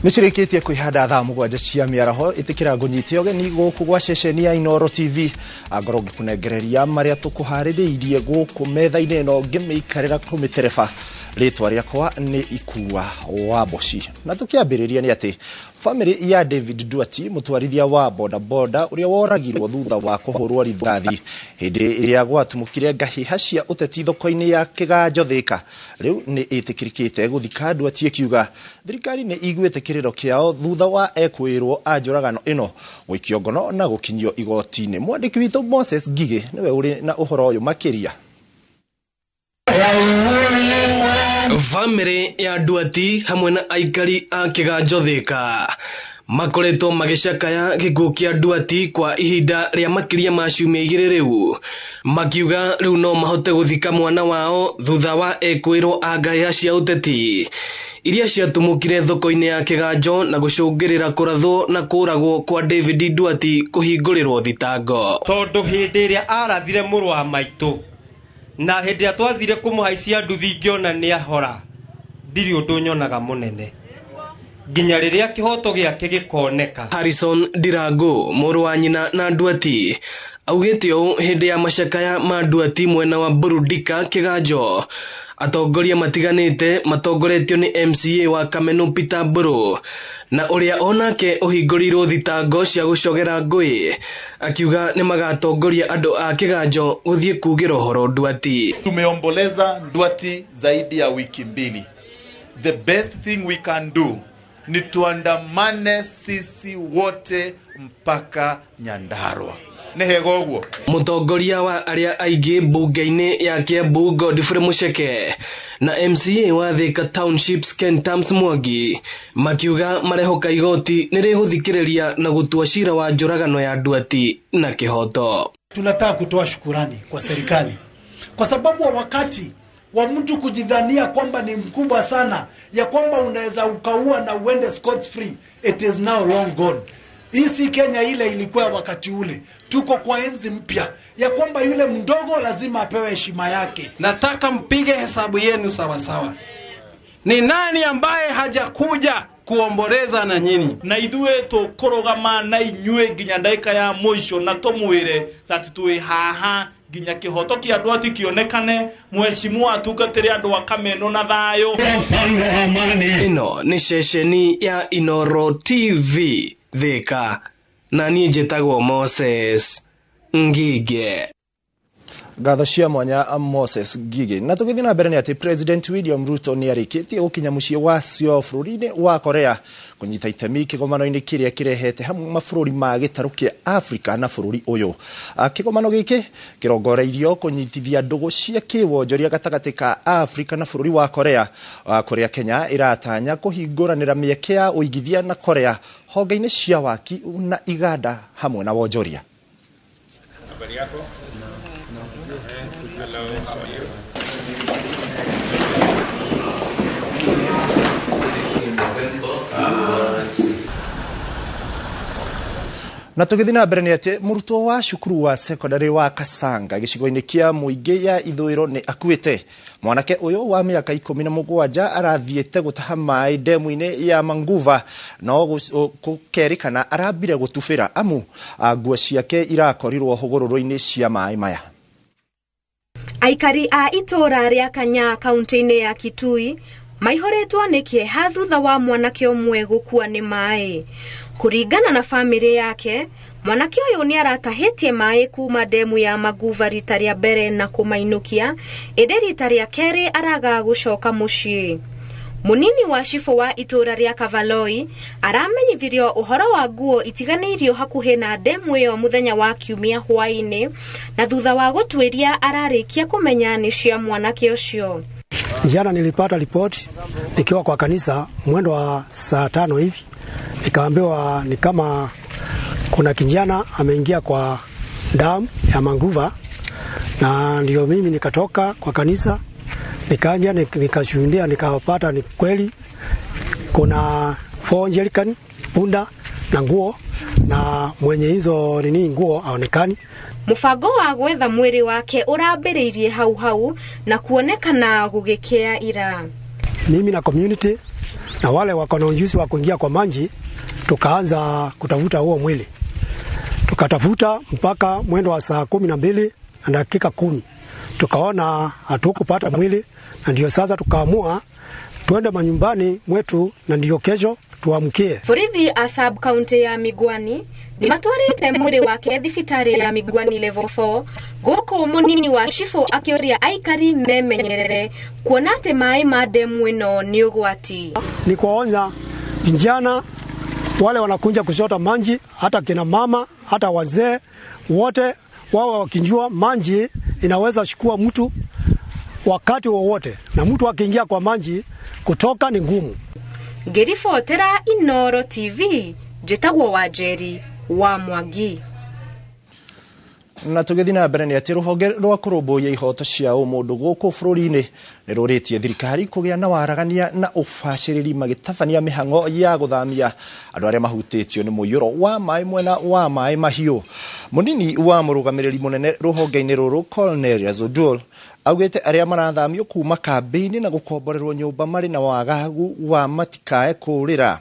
Nichirikitie kwihanda thaa mugwanja cia miaraho itikira ngunyite ogeni guku gwa ceceni ya Inoro TV agoro gikunengereria maria tukuhaririirie guku metha-ini no ngimiikarira kumitereba ritwa riakwa ni Ikua wa Boshi na tukiambiriria ni ati family ya David Duati mutwarithia wa boda boda uria woragirwo thutha wa kuhurwo rithathi hindi iria gwatumukire ngahiha cia uteti thoko-ini ya Kiganjo Thika riu ni itikirikite guthika Duati kiuga thirikari ni igwite kiriro kiao thutha wa ekwirwo ajuragano ino gwikio ngono na gukinyio igoti-ini. Mwandiki witu Moses Ngige niwe uri na uhoro uyu makiria. Family ya Duati hamwe na aikari a Kiganjo Thika makoretwo magicakaya gikuo kia Duati kwa ihinda ria makiria ma ciumia igiri riu makiuga riu no mahote guthika mwana wao thutha wa ekwirwo angahiha cia uteti iria ciatumukire thoko-ini ya Kiganjo na gucungirira kurathwo na kuragwo kwa David Duati kuhingurirwo thitango tondu hindi iria arathire muru wa maitu na hindi atwathire kumuhaisia nduthi ngiona ni ahora ndiri undu nyonaga munene nginya riria kihoto giake gikoneka. Harrison Ndirango muru wa nyina na Duati augite u hindi ya macakaya ma Duati mwena wa Burudika Kiganjo atongoria matiganite matongoretio ni MCA wa Kameno Peter Mburu na uria onake uhingurirwo thitango cia gucogera ngui akiuga ni magatongoria andu a Kiganjo guthie kugira horo Duati. Tumeomboleza Duati zaidi ya wiki mbili. The best thing we can do ni tuandamane sisi wote mpaka Nyandarua. Nehego guo mutongoria wa aria aingi bunge-ini ya Kiambu Godfrey Mucheke na MCA wa Thika Townships Ken Tams Mwangi makiuga marehoka igoti niriguthikiriria na gutua cira wa njuragano ya Duati na kihoto. Tunataka kutoa shukurani kwa serikali kwa sababu wakati wa mtu kujidhania kwamba ni mkubwa sana ya kwamba unaweza ukaua na uende scot free, it is now long gone. Hii si Kenya ile ilikuwa wakati ule. Tuko kwa enzi mpya ya kwamba yule mdogo lazima apewe heshima yake. Nataka mpige hesabu yenu sawa sawa. Ni nani ambaye hajakuja kuomboleza na nyinyi? Na ithuĩ tũkũrũgama na inyuĩ nginya ndagĩka ya mũico na tũmwĩre ati twĩ haha nginya kĩhoto kĩa Duati kĩonekane mheshimiwa atungatĩre andũ a Kameno na thayũ. Ino ni ceceni ya Inoro TV Thika na niĩ njĩtagwo Moses Ngige. Ngatho cia mwanya Moses Ngige. Na tugithii na mbere ni ati President William Ruto ni arikitie gukinya mucii wa Seoul bũrũri-inĩ wa Korea kunyita itemi kigomano-inĩ kiria kirehete hamwe mabũrũri ma gĩtarũ kĩa Afrika na bũrũri ũyũ. Kigomano gĩkĩ kĩrongoreirio kunyitithia ndũgũ cia kĩwonjoria gatagatĩ ka Afrika na bũrũri wa Korea. Korea Kenya iratanya kũhingũranĩra mĩeke ya ũigithia na Korea honge-inĩ cia waki na iganda hamwe na wonjoria. Habari yako? Hello, how are you? Na tugithina mbere ni ati murutwo wa cukuru wa secondary wa Kasanga gicigo-ini kia muingi ya ithũĩro ni akuite. Mwanake uyu wa miaka 17 arathiete gutaha mai demu-ini ya Manguva no gukerikana arambire gutubira amu nguo ciake irakorirwo hũgũrũrũ-ini cia mai maya. Aikari a itora ria Kanya kaunti-ini ya Kitui maihoretwo ni kieha thutha wa mwanake umwe gukua ni mai. Kuringana na family yake, mwanake uyu ni aratahitie mai kuma demu ya Maguva rita ria mbere na kumainukia indi rita ria keri araga gucoka mucii. Munini wa shifo wa itora ria Kavaloi aramenyithirio uhoro wa nguo itiganĩirio hakuhĩ na demu iyo muthenya wa kiumia hwaĩ-inĩ na thutha wa gũtuĩria ararĩkia kumenya ni cia mwanake ucio. Jana nilipata ripoti nikiwa kwa kanisa mwendo wa saa 5 hivi, nikaambiwa ni kama kuna kijana ameingia kwa damu ya Manguva, na ndio mimi nikatoka kwa kanisa nikaja nikashuhudia nikapata ni kweli kuna 4 jerrycan punda na nguo na mwenye hizo nini nguo aonekani. Mufango wa gwetha mwiri wake urambĩrĩirie hau na kuonekana gũgĩkĩa ira. Mimi na community na wale wako na ujuzi wa kuingia kwa maji, tukaanza kutafuta huo mwili. Tukatafuta mpaka mwendo wa saa 12 na dakika 10. Tukaona hatukupata mwili, na ndio sasa tukaamua tuende manyumbani mwetu, na ndio kesho tuamkie. Borithi a sub county ya Migwani ni matwarite mwiri wake thibitari ya Migwani level 4 goko munini wa Shifo akioria aikari memenyerere kuona ati mai ma demu ino ni ugwati. Ni kuwaonya vijana wale wanakuja kuchota maji, hata kina mama, hata wazee, wote wao wakinjua maji inaweza chukua mtu wakati wowote, na mtu akiingia kwa maji kutoka ni ngumu. Ngiribotera Inooro TV, njitagwo Wanjeri wa Mwangi. Na tugethi na mbere ni ati ruhonge rwa kurumbuya ihoto cia umundu guku bururi-ini ni ruritie thirikari kugia na waragania na ubaciriri magitabania mihango ya guthamia andu aria mahutitio ni muiyuro wa mai mwena wa mai mahiu. Munini wa murugamiriri munene ruhonge-ini ruru Cornelius Odul augite aria marathamio kuma kambi-ini na gukomborerwo nyumba mari na wagagu wa matikae kurira.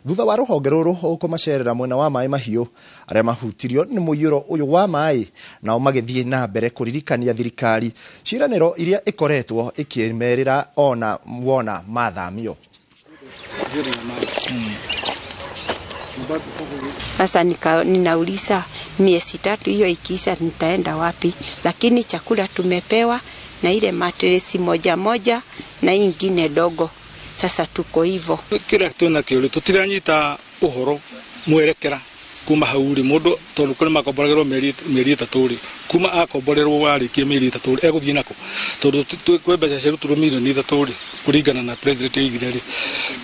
Thutha wa ruhonge ruru ukumacerera mwena wa mai mahiu aria mahutirio ni muiyuro uyu wa mai nao magithie na mbere kuririkania thirikari ciraniro iria ikoretwo ikimerera ona wona mathamio. Sasa ninauliza miezi 3 hiyo ikisha nitaenda wapi? Lakini chakula tumepewa na ile matresi moja na ingine dogo. Sasa tuko hivyo. Kila kitu na kile tutiranyita uhoro mwerekera kuma hauri mundu tondu kuri makomborerwo meri 3 kuma akomborerwo warikie meri 3 eguthie nako tondu kwembeca cia ruturo milioni 3 kuringana na president igireri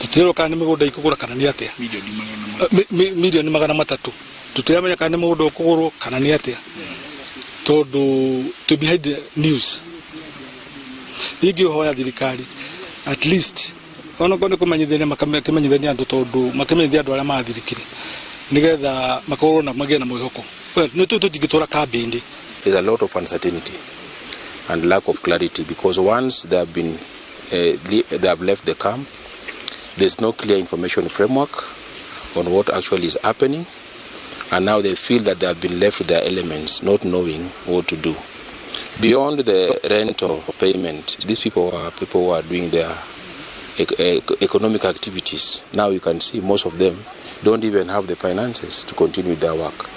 tutirero kana migunda ikugura kana ni atia milioni 300 tutiramenya kana mugunda ukugurwo kana ni atia tondu to behind the news igi hoya thirikari at least ono kone kumanyithania makamanyithania andu tondu makamanyithia andu aria mathirikire nigetha makorwo na magena mwihoko no tutingitora kambindi. There's a lot of uncertainty and lack of clarity because once they have been they have left the camp, there's no clear information framework on what actually is happening, and now they feel that they have been left with their elements, not knowing what to do. Beyond the rental payment, these people who are doing their economic activities. Now you can see most of them don't even have the finances to continue their work.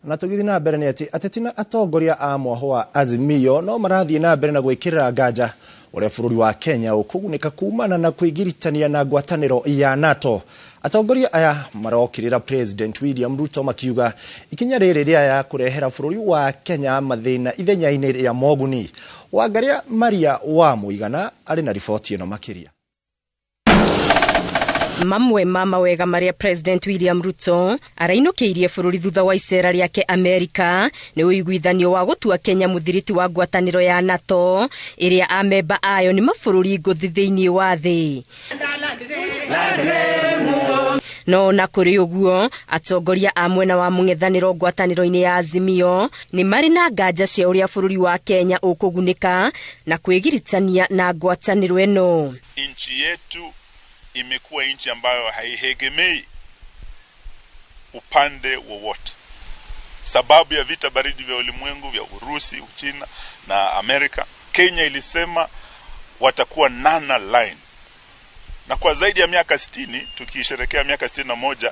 Na tugithi na mbere ni ati atetina atongoria a mwaho wa Azimio no marathie na mbere na gwikirira nganja uria bururi wa Kenya ukugunika kumana na kwigiritania na ngwataniro ya NATO. Atongoria aya marokirira President William Ruto makiuga ikinya riri ria ya kurehera bururi wa Kenya mathina ithenya-ini ria moguni. Wangaria Maria wa Muigana ari na riboti ino makiria. Mamwe mama wega maria President William Ruto arainukeirie bururi thutha wa icera riake Amerika ni uiguithanio wa gutua Kenya muthiriti wa ngwataniro ya NATO iria amemba ayo ni mabũrũri ngũthi thiini wa thi. No na kuri uguo atongoria a mwena wa mung'ethaniro ngwataniro-ini ya Azimio ni mari na nganja cia uria bururi wa Kenya ukugunika na kwigiritania na ngwataniro eno. Nchi yetu imekuwa nchi ambayo haihegemei upande wowote. Sababu ya vita baridi vya ulimwengu vya Urusi, Uchina na Amerika, Kenya ilisema watakuwa nana line. Na kwa zaidi ya miaka 60, tukisherehekea miaka 61,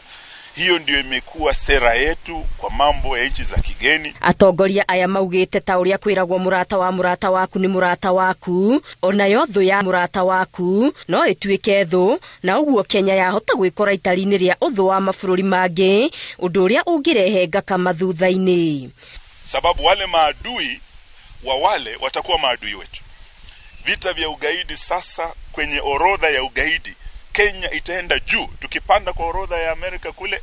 hiyo ndio imekuwa sera yetu kwa mambo ya nchi za kigeni. Atongoria aya maugite ta uria kwiragwo murata wa murata waku ni murata waku, ona yo thu ya murata waku no ituike thu, na uguo Kenya yahota gwikora itari-ini ria uthu wa mabũrũri mangi, undu uria ungirehe ngaka mathutha-ini. Sababu wale maadui wa wale watakuwa maadui wetu. Vita vya ugaidi sasa, kwenye orodha ya ugaidi Kenya itaenda juu. Tukipanda kwa orodha ya Amerika kule,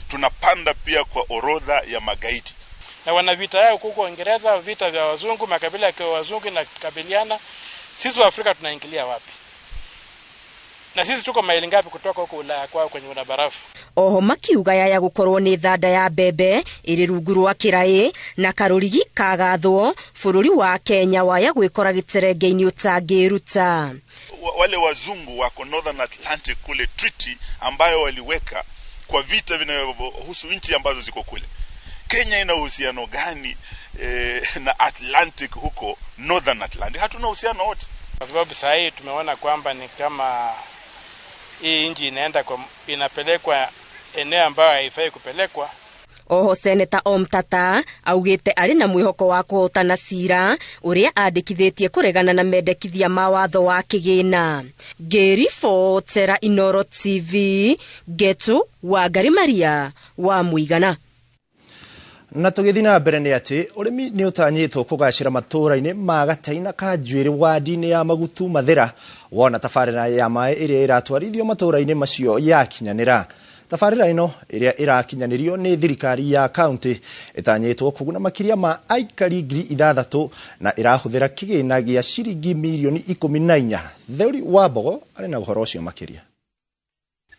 tunapanda pia kwa orodha ya magaidi. Na wana vita yao huko Uingereza, vita vya wazungu, makabila ya wazungu na kabiliana. Sisi wa Afrika tunaingilia wapi? Na sisi tuko maili ngapi kutoka huko Ulaya kwao kwenye una barafu? Oho makiuga ya gukorwo ni thanda ya mbembe iri rungu rwa kirai na karurigi kagathwo bururi wa Kenya waya gwikora giterenge-ini utangiruta. wale wazungu wako Northern Atlantic kule, treaty ambayo waliweka kwa vita vinavyohusu nchi ambazo ziko kule. Kenya ina uhusiano gani na Atlantic huko Northern Atlantic? Hatuna uhusiano wote. Kwa sababu sasa hii tumeona kwamba ni kama hii nchi inapelekwa eneo ambayo haifai kupelekwa. Oho Seneta Omtata augite ari na mwihoko wa kuhotana cira uria andikithitie kuregana na mendekithia mawatho wa kigina. Ngiribotera Inooro TV, Getu Wangari Maria wa Muigana. Na tugithii na mbere ni ati urimi ni utanyitwo kugacira matura-ini ma Gataina ka Njuiri wadi-ini ya Magutu Mathira wona tabarĩra ya maĩ iria iratwarithio matura-ini macio yakinyanira. Tabarĩra ino iria irakinyanirio ni thirikari ya kaunti itanyitwo kuguna makiria ma aikari 6,000 na irahuthira kigina gia ciringi milioni 14. Theuri wa Mbogo ari na uhoro ucio makiria.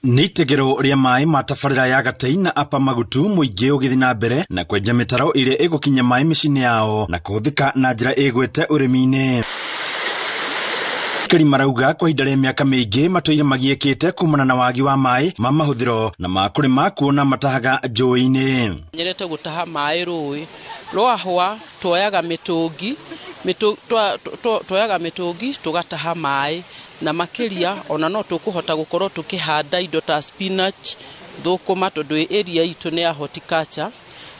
Ni itegero ria maĩ ma tabarĩra ya Gataina apa Magutu muingĩ ũgĩthi na mbere na kwenja mĩtaro ĩrĩa ĩgũkinya maĩ mĩciĩ-inĩ yao na kũhũthĩka na njĩra ĩgwete ũrĩmi-inĩ. Aikari marauga kwa ihinda rĩa mĩaka mĩingĩ matũire magiĩkĩte kumana na wagi wa maĩ ma mahũthĩro na ma kũrĩma kuona matahaga njũĩ-inĩ. Nyerete gũtaha maĩ rũĩ rwahwa twoyaga mĩtũngi tũgataha maĩ na makiria ona no tukuhota gukorwo tukihanda indo ta spinach, thũkũma tondu area itu ni ya horticulture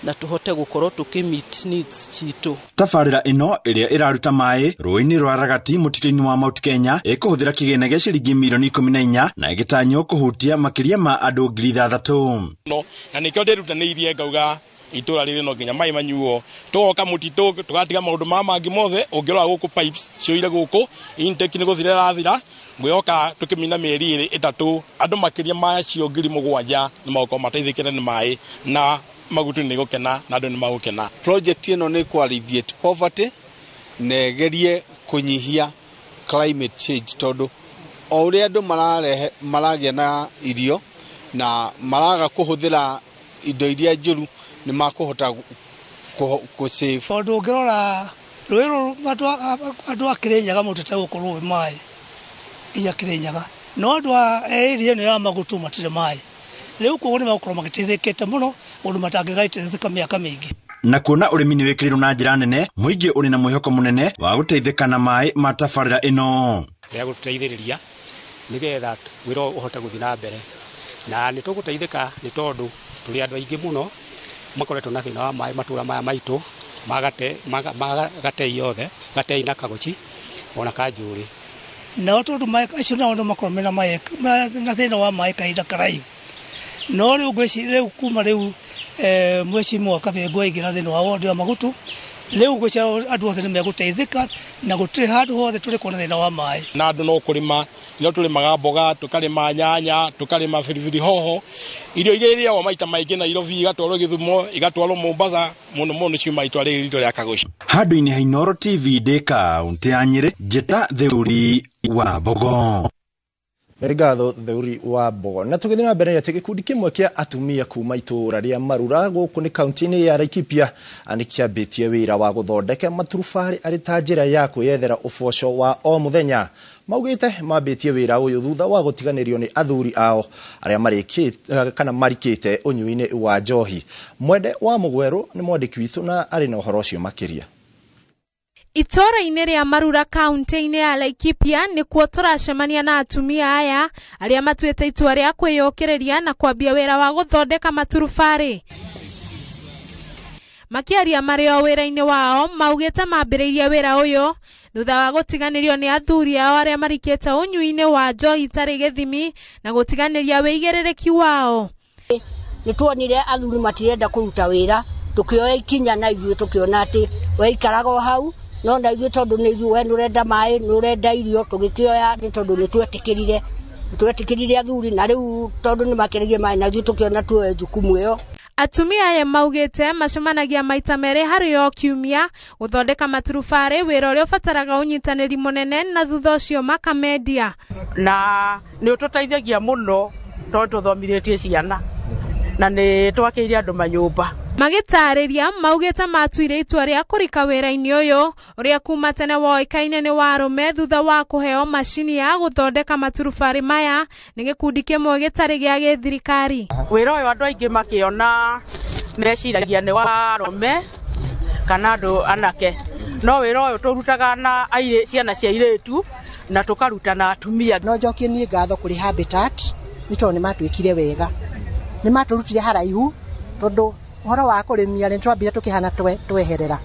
na tuhote gukorwo tukimeet needs citu. Tabarĩra ino iria iraruta maĩ rũĩ-inĩ rwa Ragati mũtitũ-inĩ wa Mount Kenya ĩkũhũthĩra kĩgĩna gĩa ciringi milioni 14 na ĩgĩtanywo kũhutia makiria ma andũ 3,000. No na nĩkĩo ndĩrutanĩirie ngauga itura rĩrĩ no nginya maĩ manyuo tugoka mũtitũ tugatiga maũndũ mangĩ mothe ũngĩrora gũkũ pipes cioire gũkũ intake nĩ gũthira rathira ngwĩhoka tukĩmina mĩeri 3 andũ makiria macio 7,000 nĩ magokorwo mateithĩkĩre nĩ maĩ na Magutu nĩ gũkena na andũ nĩ magũkena. Project ĩno nĩ ku alleviate poverty na gerie kunyihia climate change tondu o ũrĩa andũ maragĩa na irio na maraga kuhuthira indo iria njũru ni makuhota ku save. Tondu ngirora rũĩ andũ a Kirinyaga mutete gukorwo maĩ iya Kirinyaga no andũ a area ĩno ya Magutu matire maĩ. Leo kuo ni makorwo magĩteithĩkĩte mũno ũndũ matangĩgaitĩrĩka mĩaka mĩingĩ. Na kuona ũrĩmi nĩ wĩkĩrĩirwo na njĩra nene, mũingĩ ũrĩ na mwĩhoko mũnene wa gũteithĩka na maĩ ma tabarĩra ĩno. Ya gũteithĩrĩria nĩgetha wĩra ũhote gũthiĩ na mbere na nĩ tũgũteithĩka nĩ tondũ tũrĩ andũ aingĩ mũno makoretwo na thĩna wa maĩ matũra maya maitũ Gatei yothe, Gatei na Kagochi ona ka Njuĩrĩ. Na tondũ maĩ acio nao nĩ makorwo mena maĩ na thĩna wa maĩ kahinda karaihu. No rĩu ngwĩciria kuma rĩu Mheshimiwa Kabengo aingĩra thĩinĩ wa wondi wa Magutu rĩu ngwĩciria andũ othe nĩ megũteithĩka na gũtirĩ handũ hothe tũrĩ kuona thĩna wa maĩ. Na andũ no kũrĩma, no tũrĩmaga mboga, tũkarĩma nyanya, tũkarĩma biribiri hoho, irio iria irĩagwo maita maingĩ Nairobi igatwarwo Gĩthumo, igatwarwo Mombasa, mũno ciuma itũra rĩrĩ ritũ rĩa Kagoci. Handũ-inĩ ha Inooro TV ndĩ kaũntĩ ya Nyĩrĩ, njĩta Theuri wa Mbogo. Ngatho Theuri wa Mbogo. Na tũgĩthiĩ na mbere atĩ gĩkundi kĩmwe kĩa atumia kuma itũra rĩa Marura gũkũ nĩ kaunti-inĩ ya Laikipia nĩkĩambĩtie wĩra wa gũthondeka maturubarĩ arĩ ta njĩra ya kwĩyethera ũboco wa o mũthenya. Maugĩte mambĩtie wĩra ũyũ thutha wa gũtiganĩrio nĩ athuri ao arĩa marikĩte ũnyui-inĩ wa njohi. Mwende wa Mũgwerũ nĩ mwandĩki witũ na arĩ na ũhoro ũcio makĩria. Itũra-inĩ rĩa Marura kaunti-inĩ ya Laikipia nĩkuo tũracemania na atumia aya arĩa matuĩte itua rĩa kwĩyũkĩrĩria na kwambia wĩra wa gũthondeka maturubarĩ. Makĩaria marĩ o wĩra-inĩ wao maugĩte mambĩrĩirie wĩra ũyũ thutha wa gũtiganĩrio nĩ athuri ao arĩa marikĩte ũnyui-inĩ wa njohi itarĩ gĩthimi na gũtiganĩria wĩigĩrĩrĩki wao. Nĩtuonire athuri matirenda kũruta wĩra tukioya ikinya na ithuĩ tukiona atĩ weikaraga hau no na ithuĩ tondũ nĩ ithuĩ we nũrenda maĩ nũrenda irio tũgĩkĩoya nĩ tondũ nĩtwetĩkĩrire athuri na rĩu tondũ nĩ makĩrĩire maĩ na ithuĩ tukiona tuoye jukumu ĩyo. Atumia aya maugĩte macemanagia maita merĩ harĩ o kiumia gũthondeka maturubarĩ, wĩra ũrĩa ũbataraga ũnyitanĩri mũnene na thutha ũcio makamendia. Na nĩ ũtũteithagia mũno tondũ tũthomithĩtie ciana na nĩ twakĩire andũ manyũmba Magĩtarĩria maugĩte matuire itua rĩa kũrika wĩra-inĩ ũyũ ũrĩa kuma tene woĩkaine nĩ wa arũme thutha wa kũheo macini ya gũthondeka maturubarĩ maya nĩ gĩkundi kĩmwe gĩtarĩ gĩa gĩthirikari. Wĩra ũyũ andũ aingĩ makĩona meciragia nĩ wa arũme kana andũ anake, no wĩra ũyũ tũrutaga na ciana cia airĩtu na tũkaruta na atumia. No njokie niĩ ngatho kũrĩ Habitat nĩ tondũ nĩ matwĩkire wega, nĩ matũrutire haraihu tondũ uhoro wa kũrĩmia nĩ twambire tũkĩhana tweherera.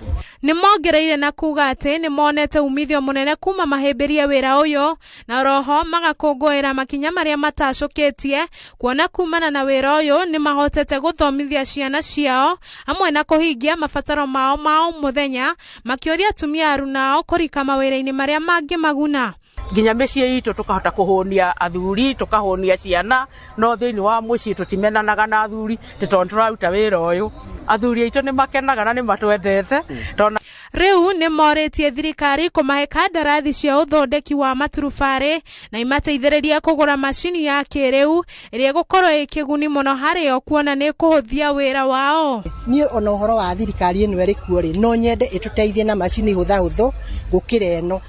Nĩ mongereire na kuga atĩ nĩ monete umithio mũnene kuma mahĩmbĩrie wĩra ũyũ na roho magakũngũĩra makinya marĩa matacũkĩtie kuona kumana na wĩra ũyũ nĩ mahotete gũthomithia ciana ciao hamwe na kũhingia mabataro mao ma mũthenya makĩũria atumia arunao kũrika mawĩra-inĩ marĩa mangĩmaguna. Nginya mĩciĩ itũ tũkahota kũhũnia athuri, tũkahũnia ciana, no thĩinĩ wa mũciĩ tũtimenanaga na athuri tondũ tũraruta wĩra ũyũ. Athuri aitũ nĩ makenaga na nĩ matwendete. Rĩu nĩ morĩtie thirikari kũmahe kandarathi cia ũthondeki wa maturubarĩ na imateithĩrĩrie kũgũra macini ya kĩrĩu ĩrĩa gũkorwo ĩkĩguni mũno harĩ o kuona nĩ kũhũthia wĩra wao. Niĩ ona ũhoro wa thirikari ĩno ĩrĩ kuo rĩ, no nyende ĩtũteithie na macini hũthahũthũ gũkĩra ĩno.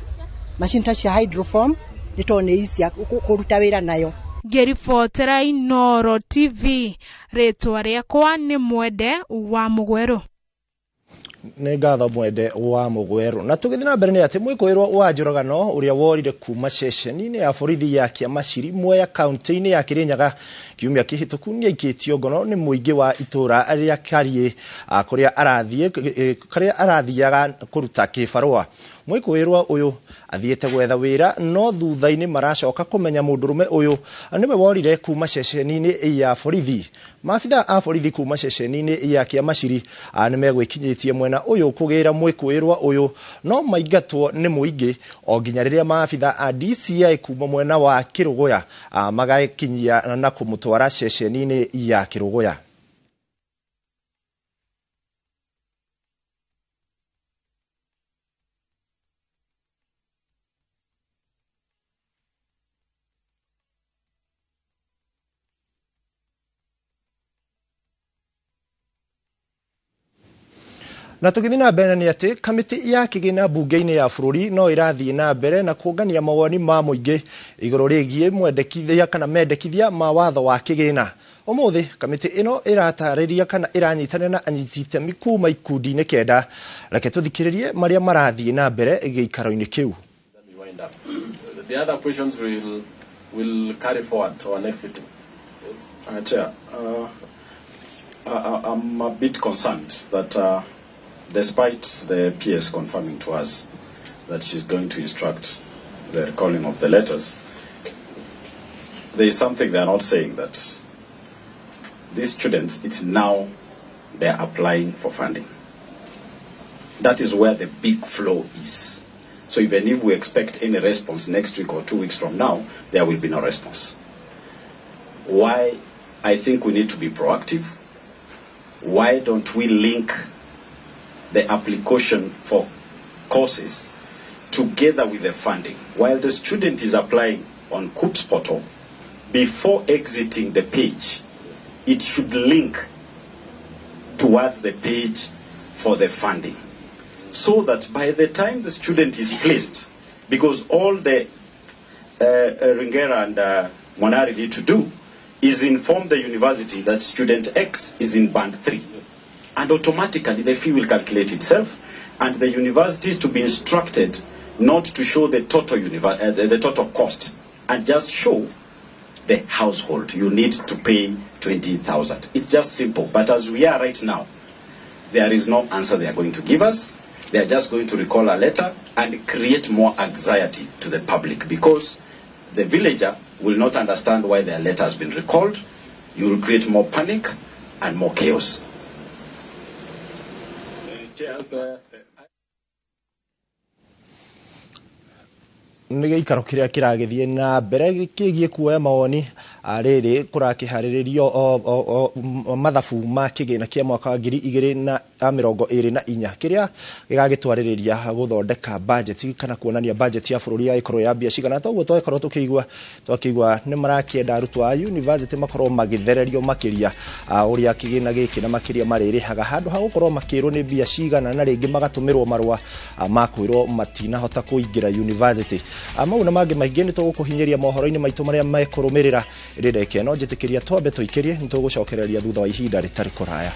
Macini ta cia hydroform nĩ tondũ nĩ cia kũruta wĩra nayo. Ngĩribotera Inooro TV, rĩtwa rĩakwa nĩ Mwende wa Mũgweru. Nĩ ngatho Mwende wa Mũgweru. Na tũgĩthiĩ na mbere nĩ atĩ mwĩkũĩrwo wa njũragano ũrĩa worire kuma ceceni-inĩ ya borithi ya Kĩamaciri Mwea kaunti-inĩ ya Kĩrĩnyaga kiumia kĩhĩtũku nĩ aikĩtio ngono nĩ mũingĩ wa itũra rĩa Karie karĩa arathiaga kũruta kĩbarũa. Mwĩkũĩrwo ũyũ athiĩte gwetha wĩra no thutha-inĩ maracoka kũmenya mũndũrũme ũyũ nĩwe worire kuma ceceni-inĩ ya borithi. Maabitha a borithi kuma ceceni-inĩ ya Kĩamaciri nĩ megwĩkinyĩtie mwena ũyũ kũgĩra mwĩkũĩrwo ũyũ no maingatwo nĩ mũingĩ o nginya rĩrĩa maabitha a DCI kuma mwena wa Kĩrũgũya magakinyia na kũmũtwara ceceni-inĩ ya Kĩrũgũya. Na tũgĩthiĩ na mbere nĩ atĩ kamĩtĩ ya kĩgĩna bunge-inĩ ya bũrũri no ĩrathiĩ na mbere na kuongania mawoni ma mũingĩ igũrũ rĩgiĩ mwendekithia kana mendekithia ma watho wa kĩgĩna. Ũmũthĩ kamĩtĩ ĩno ĩratarĩria kana ĩranyitanĩra na anyiti itemi kuma ikundi-inĩ kenda. Reke tũthikĩrĩrie marĩa marathiĩ na mbere gĩikaro-inĩ kĩu. The other questions will carry forward to our next sitting. Chair, I'm a bit concerned that despite the PS confirming to us that she's going to instruct the recalling of the letters, there is something they are not saying, that these students, it's now they're applying for funding. That is where the big flow is. So even if we expect any response next week or 2 weeks from now, there will be no response. Why? I think we need to be proactive. Why don't we link the application for courses together with the funding? While the student is applying on KUPS portal, before exiting the page, it should link towards the page for the funding, so that by the time the student is placed, because all the Ringera and Monari need to do is inform the university that student X is in band 3. And automatically the fee will calculate itself, and the university is to be instructed not to show the total cost, and just show the household. You need to pay 20,000. It's just simple. But as we are right now, there is no answer they are going to give us. They are just going to recall a letter and create more anxiety to the public, because the villager will not understand why their letter has been recalled. You will create more panic and more chaos. nä gä ikaro kä rä a kä ragä na mbere kä giä kuoya mawoni rä rä kå rakä harä rä rio mathabu ma kä gä na kä a mwaka wa 2024 kä rä a gä gagä twarä rä ria gå thondeka budget kana kuonania budget ya bå rå ri ya ikorwo ya mbia cigana toguo twakorwo tå kä igua nä marakienda arutwo a university makorwo magä thererio makä ria å rä a kä gä na gä kä na makä ria marä rä haga handå ha gå korwo makä rwo nä mbia cigana na rä ngä magatå mä rwo marũa makwä rwo matinahota kå ingä ra university mau na mangä maingä nä tå gå kå hinyä ria mohoro-inä maitå marä a mekå rå mä rä ra rä ndeke no njä tä kä ria twambe tå ikä rie nä tå gå cokereria thutha wa ihinda rä tarä kå raya.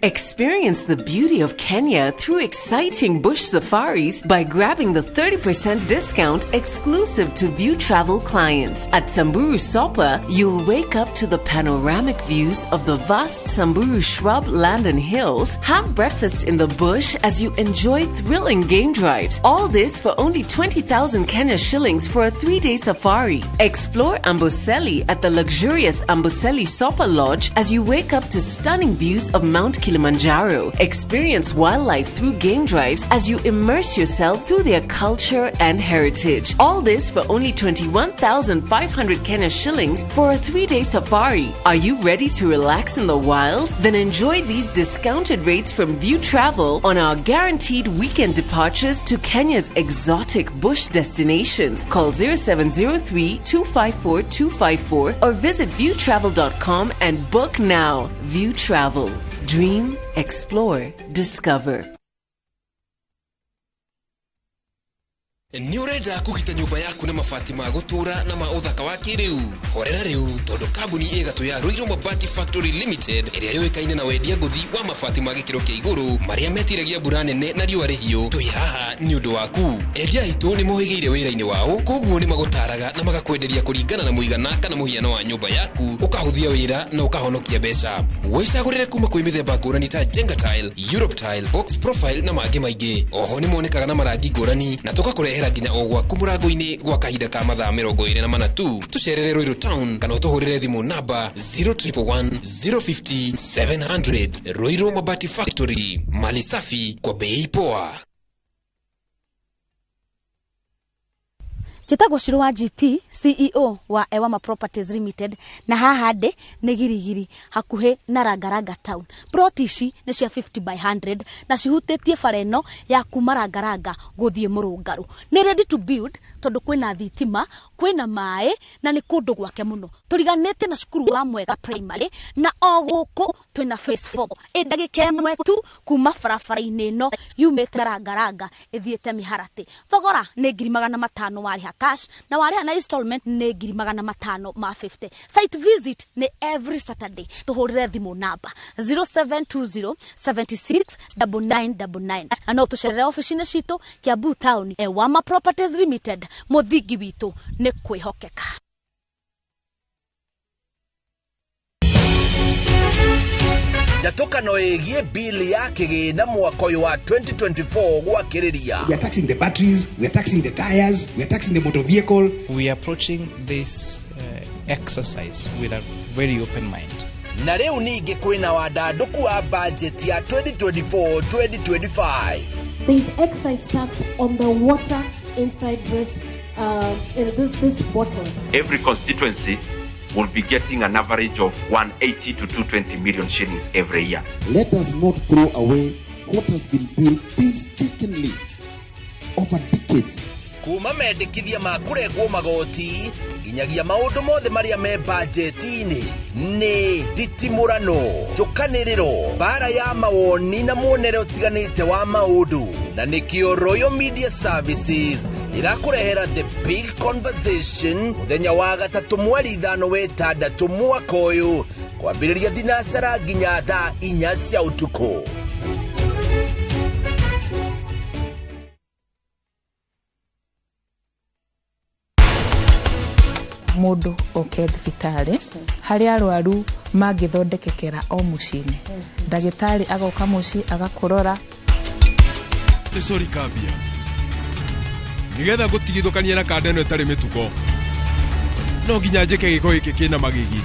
Experience the beauty of Kenya through exciting bush safaris by grabbing the 30% discount exclusive to View Travel clients. At Samburu Sopa, you'll wake up to the panoramic views of the vast Samburu shrub land and hills, have breakfast in the bush as you enjoy thrilling game drives. All this for only 20,000 Kenya shillings for a 3-day safari. Explore Amboseli at the luxurious Amboseli Sopa Lodge as you wake up to stunning views of Mount Kilimanjaro. Experience wildlife through game drives as you immerse yourself through their culture and heritage. All this for only 21,500 Kenya shillings for a 3-day safari. Are you ready to relax in the wild? Then enjoy these discounted rates from View Travel on our guaranteed weekend departures to Kenya's exotic bush destinations. Call 0703-254-254 or visit viewtravel.com and book now. View Travel. Dream, explore, discover. Nĩ ũrenda kũgita nyũmba yaku na mabati ma gũtũra na ma ũthaka wa kĩrĩu? Horera rĩu tondũ kambuni ĩgatũ ya Ruiru Mabati Factory Limited ĩrĩa yũĩkaine na wendia ngũthi wa mabati ma gĩkĩro kĩa igũrũ marĩa metiragia mbura nene na riũa rĩhiũ. Twĩ haha nĩ ũndũ waku. Endia aitũ nĩ mohĩgĩire wĩra-inĩ wao, koguo nĩ magũtaraga na magakwenderia kũringana na mũigana kana mũhiano wa nyũmba yaku, ũkahũthia wĩra na ũkahonokia mbeca. Wĩcagũrĩre kuma kwĩ mĩthemba ngũrani ta Jenga Tile, Europe Tile, Box Profile na mangĩ maingĩ. Oho nĩ monekaga na marangi ngũrani na tũgakũrehera nginya o gwaku mũrango-inĩ gwa kahinda ka mathaa 24 tu. Tũcerere Ruiru Town kana ũtũhũrĩre thimũ namba 0111-050-700. Ruiru Mabati Factory, mali safi kwa bei poa. Chitagwo Shiro wa GP, CEO wa Ewama Properties Limited, na haha ndĩ nĩ Girigiri hakuhĩ na Rangaranga Town. Plot ici nĩ cia 50 by 100 na cihutĩtie bara ĩno ya kuma Rangaranga gũthiĩ Mũrũngarũ. Nĩ ready to build tondũ kwĩna thitima, kwĩna maĩ na nĩ kũndũ gwake mũno. Tũriganĩte na cukuru wa Mwega Primary na o gũkũ twĩna phase 4. Ndagĩka ĩmwe tu kuma barabara-inĩ ĩno yumĩte Rangaranga ĩthiĩte Mĩharatĩ. Thogora nĩ 500,000 warĩha cash na warĩha na installment nĩ 550. Site visit nĩ every Saturday. Tũhũrĩre thimũ namba 0720769999 na no tũcerere ofici-inĩ citũ Kiambu Town. Ewama Properties Limited, mũthingi witũ nĩ kwĩhokeka. Jatokano ĩgiĩ bili ya kĩgĩna mwaka ũyũ wa 2024 gwakĩrĩria. We are taxing the batteries, we are taxing the tires, we are taxing the motor vehicle. We are approaching this exercise with a very open mind. Na rĩu ningĩ kwĩna wandandũku wa budget ya 2024-2025. There is excise tax on the water inside this bottle. Every constituency will be getting an average of 180 to 220 million shillings every year. Let us not throw away what has been built painstakingly over decades. Kuma mendekithia ma kũrengwo magoti nginyagia maũndũ mothe marĩa me budget-inĩ nĩ nditimũrano, njũkanĩrĩro, mbara ya mawoni na muonere ũtiganĩte wa maũndũ, na nĩkĩo Royal Media Services ĩrakũrehera The Big Conversation mũthenya wa gatatũ mweri 5/6 mwaka ũyũ kwambĩrĩria thinacara nginya thaa 4 cia ũtukũ. Mũndũ oke thibitarĩ harĩa arwaru mangĩthondekekera o mũciĩ-inĩ. Ndagĩtarĩ agoka mũciĩ agakũrora. Nĩ sorry kambia. Nigetha gũtigithũkania na kanda ĩno ĩtarĩ mĩtugo. No nginya njĩke gĩko gĩkĩ kĩna magigi.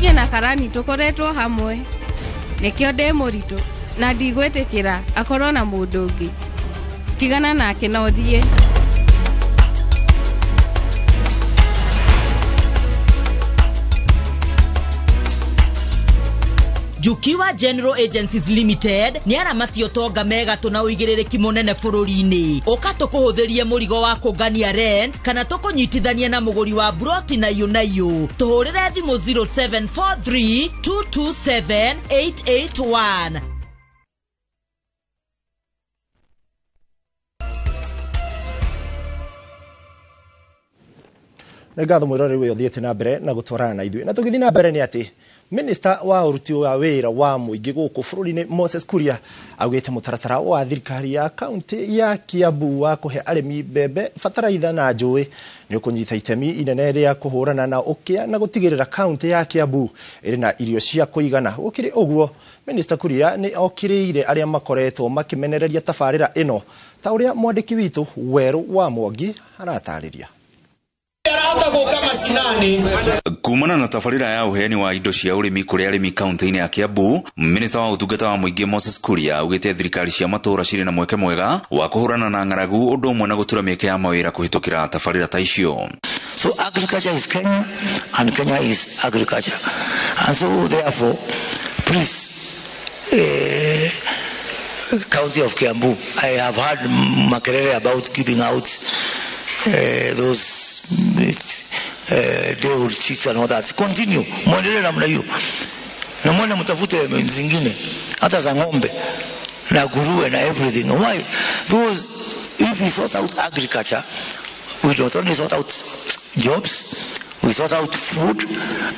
Niĩ na Karani tũkoretwo hamwe nĩkĩo ndĩ mũritũ na ndigwĩtĩkĩra akorwo na mũndũ ũngĩ tigana nake na ũthiĩ. Jukiwa General Agencies Limited ni aramatio tonga mega tuna uigirĩrĩki munene bũrũri-inĩ. Ũka tũkũhũthĩrie mũrigo wa kũngania rent kana tũkũnyitithania na mũgũri wa broti na iyu. Tũhũrĩre thimũ 0743 227 881. Ngatho mwirore we othiete na mbere na gutwarana na ithuĩ na tũgĩthiĩ na mbere nĩ atĩ Minister wa uruti wa wĩra wa mũingĩ gũkũ bũrũri-inĩ Moses Kuria augĩte mũtaratara wa thirikari ya kaunti ya Kiambu wa kũhe arĩmi mbembe, bataraitha na njũĩ nĩ ũkũnyita itemi inene rĩa kũhũrana na ũkĩa na gũtigĩrĩra kaunti ya Kiambu ĩrĩ na irio cia kũigana. Gũkĩrĩ ũguo, Minister Kuria nĩ okĩrĩire arĩa makoretwo makĩmenereria tabarĩra ĩno ta ũrĩa mwandĩki witũ Werũ wa Mwangi aratarĩria. Kumana na tabarĩra ya uheani wa indo cia ũrĩmi kũrĩ arĩmi kaunti-inĩ ya Kiambu, Minister wa ũtungata wa mũingĩ Moses Kuria augĩte thirikari cia matũũra cirĩ na mweke mwega wa kũhũrana na ng'aragu ũndũ ũmwe na gũtura mĩeke ya mawĩra kũhĩtũkĩra tabarĩra ta icio. So agriculture is Kenya and Kenya is agriculture. And so therefore, please, County of Kiambu, I have heard makerere about giving out those old chicks and all that. Continue. Mwendelee namna hiyo. Na mwende mtafute zingine hata za ng'ombe na nguruwe na everything. Why? Because if we sort out agriculture, we don't only sort out jobs, we sort out food,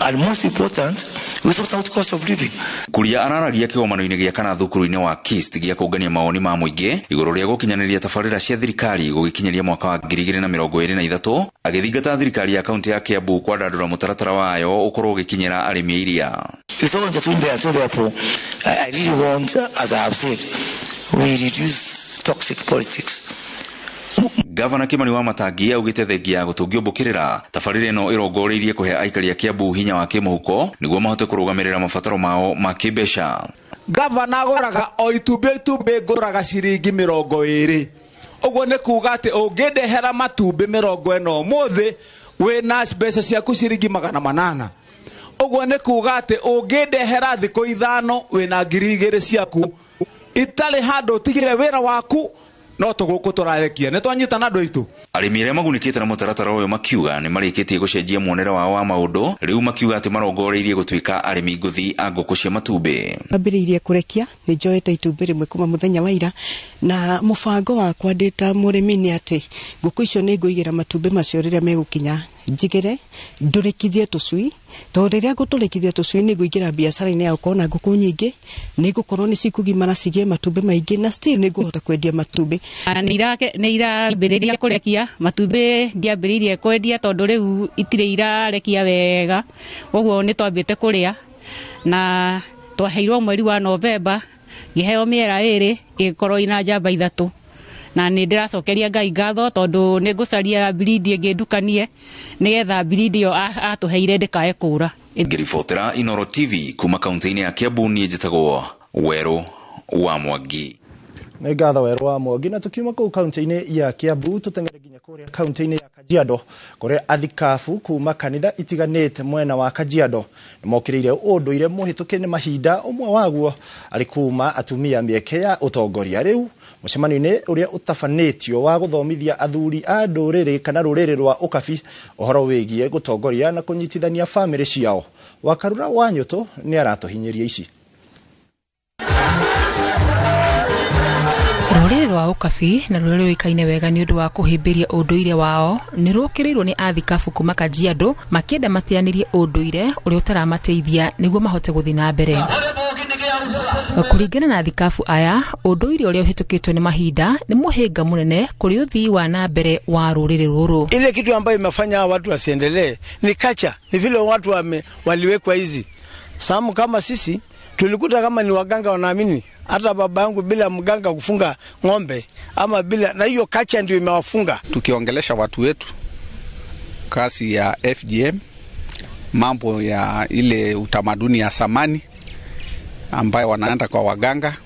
and most important, we sort out cost of living. Kuria araragia kĩgomano-inĩ gĩa kana thukuru-inĩ wa KIST gĩa kũngania mawoni ma mũingĩ igũrũ rĩa gũkinyanĩria tabarĩra cia thirikari gũgĩkinyeria mwaka wa 2023 agĩthingata thirikari ya kaunti ya Kiambu kwandandũra mũtaratara wayo ũkorwo ũgĩkinyĩra arĩmi iria. It's all just in there, so therefore, I really want, as I have said, we reduce toxic politics. Gavana Kimani wa Matangi augĩte thengia ya gũtũngĩũmbũkĩrĩra tabarĩra ĩno ĩrongoreirie kũhe aikari a Kiambu hinya wa kĩmũhuko nĩguo mahote kũrũgamĩrĩra mabataro mao ma kĩmbeca. Gavana agũraga o itumbĩ ngũraga ciringi 20. Ũguo nĩ kuuga atĩ ũngĩndehera matumbĩ 40 ũmũthĩ wĩna mbeca ciaku ciringi 800. Ũguo nĩ kuuga atĩ ũngĩndehera thikũ 5 wĩna 2,000 ciaku itarĩ handũ ũtigire wĩra waku no tũgũkũ tũrarekia nĩ twanyitana andũ aitũ. Arĩmi arĩa magunĩkĩte na mũtaratara ũyũ makiuga nĩ marĩkĩtie gũcenjia muonere wao wa maũndũ, rĩu makiuga atĩ marongoreirie gũtuĩka arĩmi ngũthi a ngũkũ cia matumbĩ. Ambĩrĩirie kũrekia nĩ njoete itumbĩ rĩmwe kuma mũthenya wa ira, na mũbango wakwa ndĩta mũrĩmi nĩ atĩ ngũkũ icio nĩ ngũigĩra matumbĩ macio rĩrĩa megũkinya njigĩre ndũrĩkithie tũcui, tondũ rĩrĩa ngũtũrĩkithia tũcui nĩ ngũingĩra biacara-inĩ ya gũkorwo na ngũkũ nyingĩ, nĩ ngũkorwo nĩ cikũgimara cigĩe matumbĩ maingĩ na still nĩ ngũhota kwendia matumbĩ. Nĩ irambĩrĩria kũrekia matumbĩ, ndiambĩrĩirie kwendia tondũ rĩu itirĩ irarekia wega, ũguo nĩ twambĩte kũrĩa na twaheirwo mweri wa Novemba ngĩheo mĩera 2 ĩkorwo ina njamba 3 na nĩ ndĩracokeria Ngai ngatho tondũ nĩ ngũcaria biridi ngĩndukanie nĩgetha biridi ĩyo atũheire ndĩkae kũra. Ngĩribotera Inooro TV kuma kaunti-inĩ ya Kiambu, niĩ njĩtagwo Werũ wa Mwangi. Nĩ ngatho Werũ wa Mwangi, na tukiuma kũu kaunti-inĩ ya Kiambu tũteng'ere nginya kũrĩa kaunti-inĩ ya Kajiado kũrĩa athikabu kuma kanitha itiganĩte mwena wa Kajiado nĩ mokĩrĩire ũndũire mũhĩtũke nĩ mahinda, ũmwe waguo arĩ kuma atumia mĩeke ya ũtongoria. Rĩu mũcemanio-inĩ ũrĩa ũtabanĩtio wa gũthomithia athuri a ndũrĩrĩ kana rũrĩrĩ rwa ũkabi ũhoro wĩgiĩ gũtongoria na kũnyitithania bamĩrĩ ciao, Wakarura wa Nyũtũ nĩ aratũhinyĩria ici. Rũrĩrĩ rwa ũkabi na rũrĩrĩ rũikaine wega nĩ ũndũ wa kũhĩmbĩria ũndũire wao nĩ rũkĩrĩirwo nĩ athikabu kuma Kajiado makĩenda mateanĩrie ũndũire ũrĩa ũtaramateithia nĩguo mahote gũthiĩ na mbere. Kũringana na athikabu aya, ũndũire ũrĩa ũhĩtũkĩtwo nĩ mahinda nĩ mũhĩnga mũnene kũrĩ ũthii wa na mbere wa rũrĩrĩ rũrũ. Ile kitu ambayo imefanya watu wasiendelee ni culture, ni vile watu waliwekwa hizi. Samu kama sisi tulikuta kama ni waganga wanaamini, hata baba yangu bila mganga kufunga ng'ombe ama bila, na hiyo culture ndio imewafunga. Tukiongelesha watu wetu kasi ya FGM mambo ya ile utamaduni ya samani ambayo wanaenda kwa waganga.